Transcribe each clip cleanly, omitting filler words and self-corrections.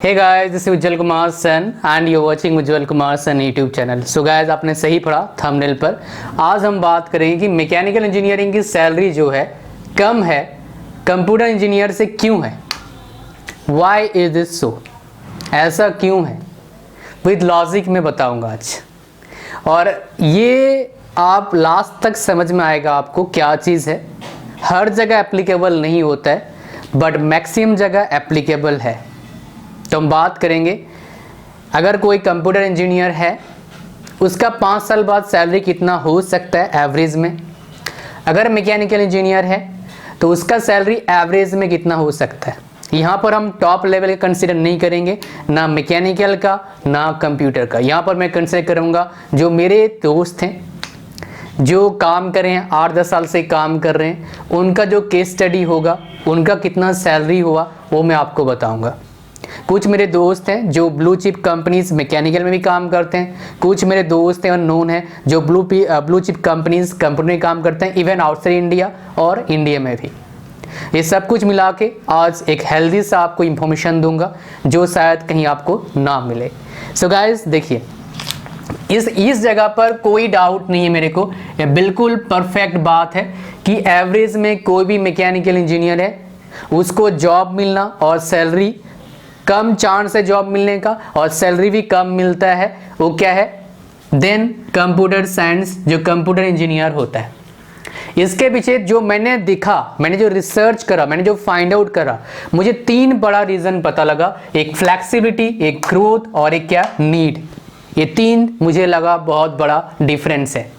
Hey guys, this is Ujjwal Kumar Sen and you watching Ujjwal Kumar Sen YouTube channel. So guys, आपने सही पढ़ा thumbnail पर। आज हम बात करेंगे कि मैकेनिकल इंजीनियरिंग की सैलरी जो है कम है कंप्यूटर इंजीनियर से क्यों है। व्हाई इज दिस सो, ऐसा क्यों है, विद लॉजिक में बताऊंगा आज। और ये आप लास्ट तक समझ में आएगा आपको क्या चीज़ है। हर जगह एप्लीकेबल नहीं होता है बट मैक्सिमम जगह एप्लीकेबल है। तो हम बात करेंगे, अगर कोई कंप्यूटर इंजीनियर है उसका 5 साल बाद सैलरी कितना हो सकता है एवरेज में। अगर मैकेनिकल इंजीनियर है तो उसका सैलरी एवरेज में कितना हो सकता है। यहाँ पर हम टॉप लेवल का कंसिडर नहीं करेंगे, ना मैकेनिकल का ना कंप्यूटर का। यहाँ पर मैं कंसिडर करूँगा जो मेरे दोस्त हैं जो काम कर रहे हैं, 8-10 साल से काम कर रहे हैं, उनका जो केस स्टडी होगा, उनका कितना सैलरी हुआ वो मैं आपको बताऊँगा। कुछ मेरे दोस्त हैं जो ब्लू चिप कंपनीज मैकेनिकल में भी काम करते हैं, कुछ मेरे दोस्त हैं और नोन हैं जो ब्लू चिप कंपनीज कंप्यूटर में काम करते हैं, इवन आउटसाइड इंडिया और इंडिया में भी। ये सब कुछ मिला के आज एक हेल्दी सा आपको इंफॉर्मेशन दूंगा जो शायद कहीं आपको ना मिले। सो गाइस, देखिए इस जगह पर कोई डाउट नहीं है मेरे को, ये बिल्कुल परफेक्ट बात है कि एवरेज में कोई भी मैकेनिकल इंजीनियर है उसको जॉब मिलना और सैलरी कम चांस है जॉब मिलने का और सैलरी भी कम मिलता है, वो क्या है, देन कंप्यूटर साइंस जो कंप्यूटर इंजीनियर होता है। इसके पीछे जो मैंने जो रिसर्च करा, मैंने जो फाइंड आउट करा, मुझे 3 बड़ा रीजन पता लगा। एक फ्लेक्सिबिलिटी, एक ग्रोथ और एक क्या, नीड। ये 3 मुझे लगा बहुत बड़ा डिफरेंस है।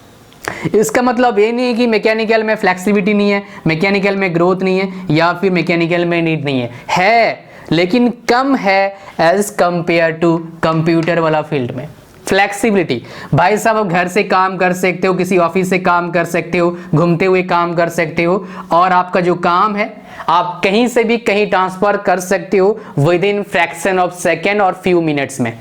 इसका मतलब ये नहीं है कि मैकेनिकल में फ्लेक्सिबिलिटी नहीं है, मैकेनिकल में ग्रोथ नहीं है या फिर मैकेनिकल में नीड नहीं है लेकिन कम है एज कंपेयर टू कंप्यूटर वाला फील्ड में। फ्लेक्सिबिलिटी, भाई साहब आप घर से काम कर सकते हो, किसी ऑफिस से काम कर सकते हो, घूमते हुए काम कर सकते हो और आपका जो काम है आप कहीं से भी कहीं ट्रांसफर कर सकते हो with in fraction of second और फ्यू मिनट्स में।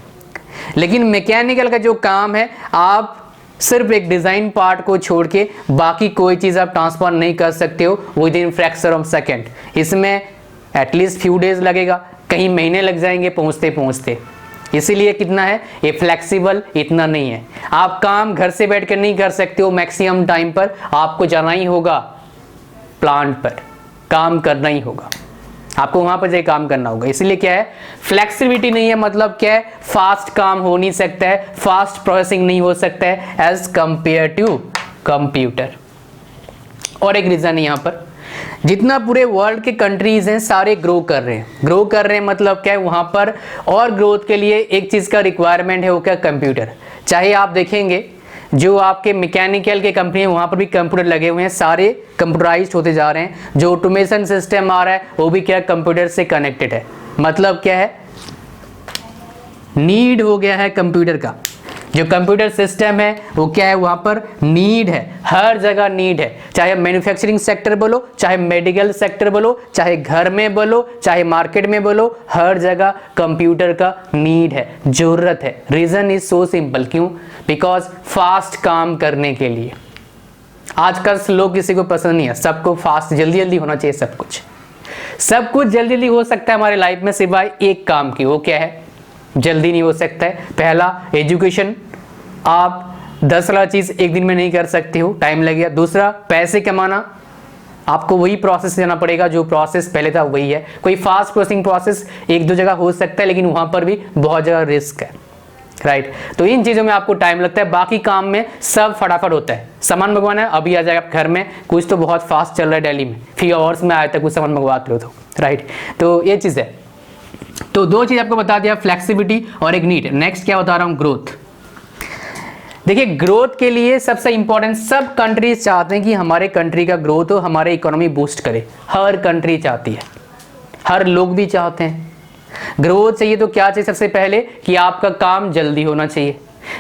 लेकिन मैकेनिकल का जो काम है आप सिर्फ एक डिजाइन पार्ट को छोड़ के बाकी कोई चीज आप ट्रांसफर नहीं कर सकते हो with in fraction of second. इसमें एटलीस्ट फ्यू डेज लगेगा, कहीं महीने लग जाएंगे पहुंचते पहुंचते। इसीलिए कितना है ये फ्लेक्सिबल, इतना नहीं है। आप काम घर से बैठ कर नहीं कर सकते हो, मैक्सिमम टाइम पर आपको जाना ही होगा, प्लांट पर काम करना ही होगा, आपको वहां पर जाकर काम करना होगा। इसलिए क्या है, फ्लेक्सिबिलिटी नहीं है, मतलब क्या है, फास्ट काम हो नहीं सकता है, फास्ट प्रोसेसिंग नहीं हो सकता है एज कंपेयर टू कंप्यूटर। और एक रीजन है यहाँ पर, जितना पूरे वर्ल्ड के कंट्रीज हैं सारे ग्रो कर रहे हैं मतलब क्या है, वहां पर और ग्रोथ के लिए एक चीज का रिक्वायरमेंट है, वो क्या, कंप्यूटर। चाहे आप देखेंगे जो आपके मैकेनिकल के कंपनी है वहां पर भी कंप्यूटर लगे हुए हैं, सारे कंप्यूटराइज्ड होते जा रहे हैं। जो ऑटोमेशन सिस्टम आ रहा है वो भी क्या, कंप्यूटर से कनेक्टेड है। मतलब क्या है, नीड हो गया है कंप्यूटर का। जो कंप्यूटर सिस्टम है वो क्या है, वहां पर नीड है, हर जगह नीड है। चाहे मैन्युफैक्चरिंग सेक्टर बोलो, चाहे मेडिकल सेक्टर बोलो, चाहे घर में बोलो, चाहे मार्केट में बोलो, हर जगह कंप्यूटर का नीड है, जरूरत है। रीजन इज सो सिंपल, क्यों, बिकॉज फास्ट काम करने के लिए। आजकल स्लो किसी को पसंद नहीं है, सबको फास्ट जल्दी जल्दी होना चाहिए। सब कुछ जल्दी जल्दी हो सकता है हमारे लाइफ में सिवाय एक काम की, वो क्या है, जल्दी नहीं हो सकता है। पहला, एजुकेशन, आप 10 लाख चीज एक दिन में नहीं कर सकते हो, टाइम लगेगा। दूसरा, पैसे कमाना, आपको वही प्रोसेस जाना पड़ेगा जो प्रोसेस पहले था वही है। कोई फास्ट प्रोसेसिंग प्रोसेस 1-2 जगह हो सकता है लेकिन वहां पर भी बहुत जगह रिस्क है, राइट। तो इन चीजों में आपको टाइम लगता है, बाकी काम में सब फटाफट होता है। सामान मंगवाना है, अभी आ जाएगा घर में, कुछ तो बहुत फास्ट चल रहा है दिल्ली में, फ्यू आवर्स में आया था कुछ सामान मंगवाते हो तो, राइट। तो ये चीज है। तो 2 चीज आपको बता दिया, फ्लेक्सिबिलिटी और एक नीड। नेक्स्ट क्या बता रहा हूं, ग्रोथ। देखिए ग्रोथ के लिए सबसे इंपॉर्टेंट, सब कंट्रीज चाहते हैं कि हमारे कंट्री का ग्रोथ हो, हमारे इकोनॉमी बूस्ट करे। हर कंट्री चाहती है, हर लोग भी चाहते हैं। ग्रोथ चाहिए तो क्या चाहिए, सबसे पहले कि आपका काम जल्दी होना चाहिए।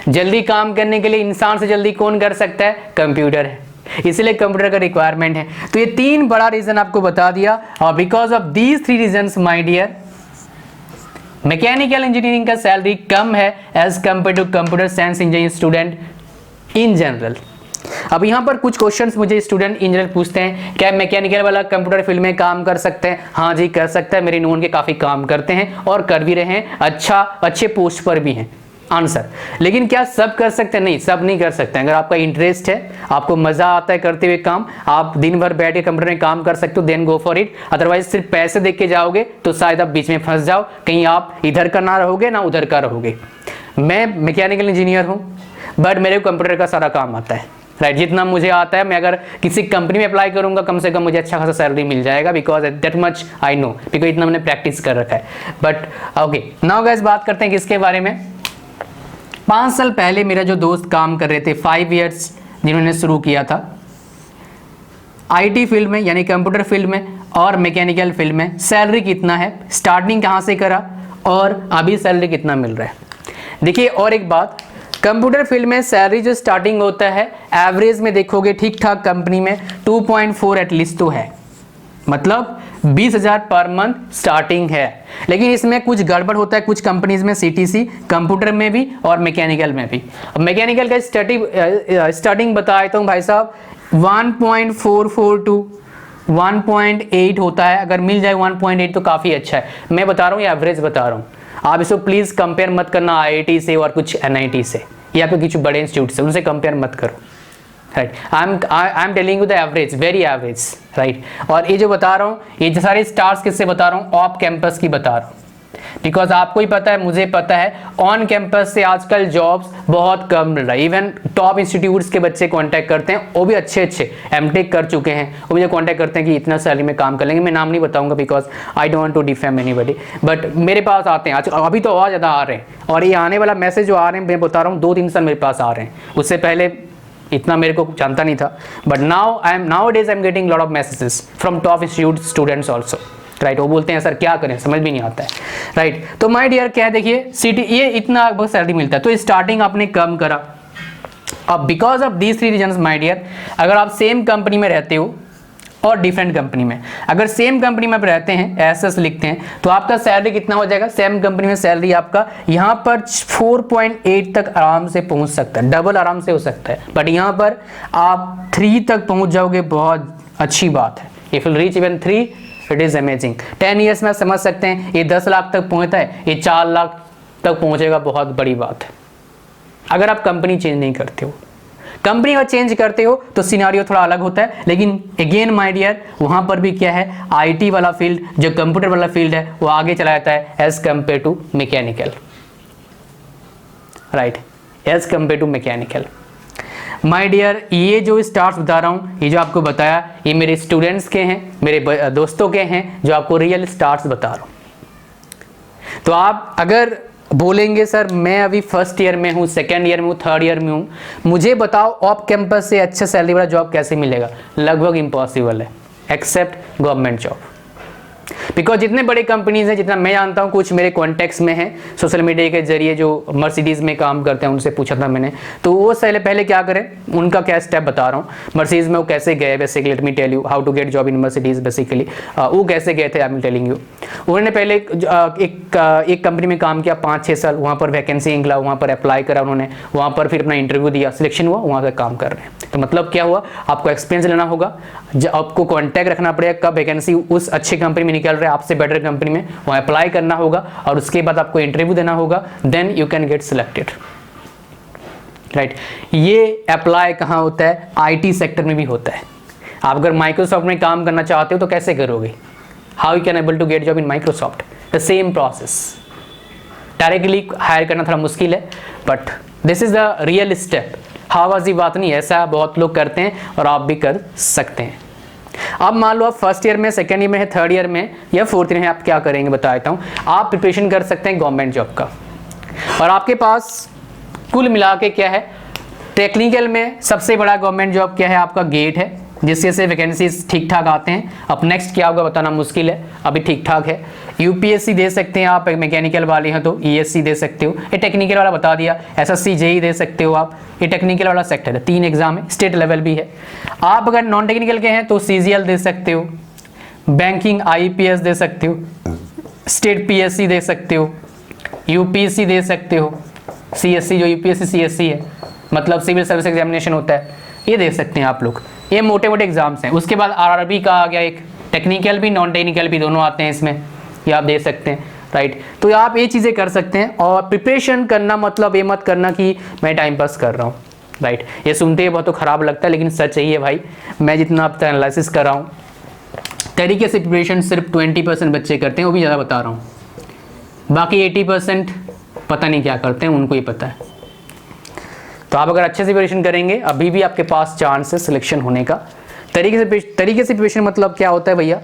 जल्दी काम करने के लिए इंसान से जल्दी कौन कर सकता है, कंप्यूटर है, इसलिए कंप्यूटर का रिक्वायरमेंट है। तो ये 3 बड़ा रीजन आपको बता दिया और because of these 3 reasons my dear, mechanical engineering का सैलरी कम है as compare to computer science engineering student in general. अब यहाँ पर कुछ क्वेश्चंस मुझे स्टूडेंट इंजीनियर पूछते हैं, क्या मैकेनिकल वाला कंप्यूटर फील्ड में काम कर सकते हैं? हाँ जी कर सकता है, मेरे नोन के काफ़ी काम करते हैं और कर भी रहे हैं, अच्छे पोस्ट पर भी हैं। आंसर, लेकिन क्या सब कर सकते हैं? नहीं, सब नहीं कर सकते हैं। अगर आपका इंटरेस्ट है, आपको मजा आता है करते हुए काम, आप दिन भर बैठ के कंप्यूटर में काम कर सकते हो, then go for it. Otherwise सिर्फ पैसे देख के जाओगे तो शायद आप बीच में फंस जाओ, कहीं आप इधर का ना रहोगे ना उधर का रहोगे। मैं मैकेनिकल इंजीनियर हूँ, बट मेरे को कंप्यूटर का सारा काम आता है, राइट। जितना मुझे आता है, मैं अगर किसी कंपनी में अप्लाई करूंगा कम से कम मुझे अच्छा खासा सैलरी मिल जाएगा, because that much I know, because इतना मैंने प्रैक्टिस कर रखा है। बट ओके, नाउ गाइस बात करते हैं किसके बारे में। 5 साल पहले मेरा जो दोस्त काम कर रहे थे, 5 इयर्स जिन्होंने शुरू किया था आईटी फील्ड में, यानी कंप्यूटर फील्ड में और मैकेनिकल फील्ड में, सैलरी कितना है, स्टार्टिंग कहाँ से करा और अभी सैलरी कितना मिल रहा है। देखिए और एक बात, कंप्यूटर फील्ड में सैलरी जो स्टार्टिंग होता है एवरेज में देखोगे ठीक ठाक कंपनी में 2.4 एटलीस्ट तो है, मतलब 20,000 पर मंथ स्टार्टिंग है। लेकिन इसमें कुछ गड़बड़ होता है कुछ कंपनीज में, सीटीसी कंप्यूटर में भी और मैकेनिकल में भी। अब मैकेनिकल का स्टार्टिंग बता देता हूँ भाई साहब, 1.44 टू 1.8 होता है। अगर मिल जाए 1.8 तो काफ़ी अच्छा है। मैं बता रहा हूँ, ये एवरेज बता रहा हूँ, आप इसको प्लीज़ कंपेयर मत करना आईआईटी से और कुछ एनआईटी से या फिर कुछ बड़े इंस्टीट्यूट से, उनसे कंपेयर मत करो, right. I am telling you the average, very average, right. और ये जो बता रहा हूँ, ये जो सारे स्टार्स किससे बता रहा हूँ, ऑफ कैंपस की बता रहा हूँ, बिकॉज आपको ही पता है, मुझे पता है, ऑन कैंपस से आजकल जॉब्स बहुत कम मिल रहा है। इवन टॉप इंस्टीट्यूट्स के बच्चे कांटेक्ट करते हैं, वो भी अच्छे एमटेक कर चुके हैं, वो मुझे कांटेक्ट करते हैं कि इतना सैलरी में काम कर लेंगे। मैं नाम नहीं बताऊंगा because I don't want to defame anybody, but मेरे पास आते हैं आज, अभी तो और ज़्यादा आ रहे हैं। और ये आने वाला मैसेज जो आ रहे हैं, मैं बता रहा हूँ 2-3 साल मेरे पास आ रहे हैं, उससे पहले इतना मेरे को जानता नहीं था। But now days I am getting lot of messages from top institute students also, right. वो बोलते हैं सर क्या करें, समझ भी नहीं आता है, राइट। तो माय डियर क्या है, देखिए सिटी ये इतना बहुत सैलरी मिलता है, तो स्टार्टिंग आपने कम करा। अब because of these 3 reasons my dear, अगर आप सेम कंपनी में रहते हो और डिफरेंट कंपनी में, अगर सेम कंपनी में आप रहते हैं, एसएस लिखते हैं, तो आपका सैलरी कितना हो जाएगा, सेम कंपनी में सैलरी आपका यहाँ पर 4.8 तक आराम से पहुँच सकता है, डबल आराम से हो सकता है। बट यहाँ पर आप 3 तक पहुँच जाओगे, बहुत अच्छी बात है। If you reach even 3 it is amazing. 10 years में आप समझ सकते हैं, ये 10 लाख तक पहुंचता है, ये 4 लाख तक पहुंचेगा, बहुत बड़ी बात है। अगर आप कंपनी चेंज नहीं करते हो, कंपनी अगर चेंज करते हो तो सिनारियो थोड़ा अलग होता है। लेकिन अगेन माय डियर, वहां पर भी क्या है, आईटी वाला फील्ड जो कंप्यूटर वाला फील्ड है वो आगे चला जाता है as compare to mechanical, right, as compare to mechanical. My dear, ये जो स्टार्स बता रहा हूँ, ये जो आपको बताया, ये मेरे स्टूडेंट्स के हैं, मेरे दोस्तों के हैं, जो आपको रियल स्टार्स बता रहा हूँ। तो आप अगर बोलेंगे सर मैं अभी फर्स्ट ईयर में हूँ, सेकेंड ईयर में हूँ, थर्ड ईयर में हूँ, मुझे बताओ ऑफ कैंपस से अच्छा सैलरी वाला जॉब कैसे मिलेगा, लगभग इम्पॉसिबल है, एक्सेप्ट गवर्नमेंट जॉब। बिकॉज जितने बड़े कंपनीज हैं, जितना मैं जानता हूँ, कुछ मेरे कॉन्टेक्ट्स में हैं, सोशल मीडिया के जरिए जो मर्सिडीज़ में काम करते हैं उनसे पूछा था मैंने, तो वो पहले क्या करें, उनका क्या स्टेप बता रहा हूँ। मर्सिडीज़ में वो कैसे गए, basically let me tell you how to get job in Mercedes. Basically वो कैसे गए थे, आई एम टेलिंग यू। उन्होंने पहले एक कंपनी में काम किया 5-6 साल, वहाँ पर वैकेंसी निकला, वहाँ पर अप्लाई करा उन्होंने, वहाँ पर फिर अपना इंटरव्यू दिया, सिलेक्शन हुआ, वहाँ पर काम कर रहे हैं। तो मतलब क्या हुआ, आपको एक्सपीरियंस लेना होगा, आपको कॉन्टैक्ट रखना पड़ेगा, कब वैकेंसी उस अच्छी कंपनी में निकल रहा है, आपसे बेटर कंपनी में, वहाँ अप्लाई करना होगा और उसके बाद आपको इंटरव्यू देना होगा, then you can get selected, right. ये अप्लाई कहाँ होता है, आईटी सेक्टर में भी होता है। आप अगर माइक्रोसॉफ्ट में काम करना चाहते हो तो कैसे करोगे, how you can able to get job in Microsoft, the same process. Directly hire करना थोड़ा मुश्किल है, but this is the real step. हवाबाजी बात नहीं, ऐसा बहुत लोग करते हैं और आप भी कर सकते हैं। अब मान लो आप फर्स्ट ईयर में, सेकेंड ईयर में है, थर्ड ईयर में या फोर्थ ईयर में, आप क्या करेंगे बता देता हूँ। आप प्रिपरेशन कर सकते हैं गवर्नमेंट जॉब का, और आपके पास कुल मिला के क्या है, टेक्निकल में सबसे बड़ा गवर्नमेंट जॉब क्या है, आपका गेट है, जिससे से वैकेंसीज ठीक ठाक आते हैं। अब नेक्स्ट क्या होगा बताना मुश्किल है, अभी ठीक ठाक है। यूपीएससी दे सकते हैं आप, मैकेनिकल वाले हैं तो ईएससी दे सकते हो, ये टेक्निकल वाला बता दिया। एसएससी जेई दे सकते हो आप, ये टेक्निकल वाला सेक्टर है, 3 एग्जाम है, स्टेट लेवल भी है। आप अगर नॉन टेक्निकल के हैं तो सीजीएल दे सकते हो, बैंकिंग आईपीएस दे सकते हो, स्टेट पीएससी दे सकते हो, यूपीएससी दे सकते हो, सीएससी जो यूपीएससी सीएससी है, मतलब सिविल सर्विस एग्जामिनेशन होता है, ये देख सकते हैं आप लोग, ये मोटे मोटे एग्जाम्स हैं। उसके बाद आरआरबी का आ गया, एक टेक्निकल भी नॉन टेक्निकल भी दोनों आते हैं इसमें, ये आप देख सकते हैं, राइट। तो आप ये चीज़ें कर सकते हैं। और प्रिपरेशन करना मतलब ये मत करना कि मैं टाइम पास कर रहा हूँ, राइट। ये सुनते ही बहुत तो ख़राब लगता है, लेकिन सच यही है भाई। मैं जितना अब तक एनालिसिस कर रहा हूँ, तरीके से प्रिपरेशन सिर्फ 20% बच्चे करते हैं, वो भी ज़्यादा बता रहा हूँ। बाकी 80% पता नहीं क्या करते हैं, उनको ही पता है। तो आप अगर अच्छे से प्रिपरेशन करेंगे, अभी भी आपके पास चांस है सिलेक्शन होने का। तरीके से प्रिपरेशन मतलब क्या होता है भैया,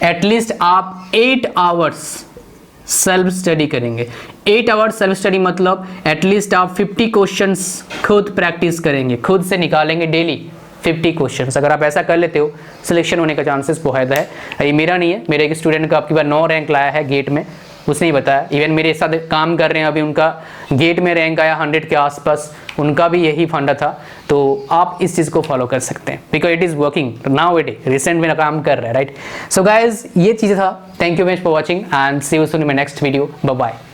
एटलीस्ट आप 8 आवर्स सेल्फ स्टडी करेंगे। 8 आवर्स सेल्फ स्टडी मतलब एटलीस्ट आप 50 क्वेश्चंस खुद प्रैक्टिस करेंगे, खुद से निकालेंगे डेली 50 क्वेश्चंस। अगर आप ऐसा कर लेते हो, सिलेक्शन होने का चांसेस बहुत है। ये मेरा नहीं है, मेरे एक स्टूडेंट का आपकी बार 9 रैंक लाया है गेट में, उसने ही बताया। इवन मेरे साथ काम कर रहे हैं अभी, उनका गेट में रैंक आया 100 के आसपास, उनका भी यही फंडा था। तो आप इस चीज़ को फॉलो कर सकते हैं, because it is working now it recent में काम कर रहा है, राइट। सो गाइज, ये चीज़ था। Thank you very much for watching and see you soon in my next video. Bye bye.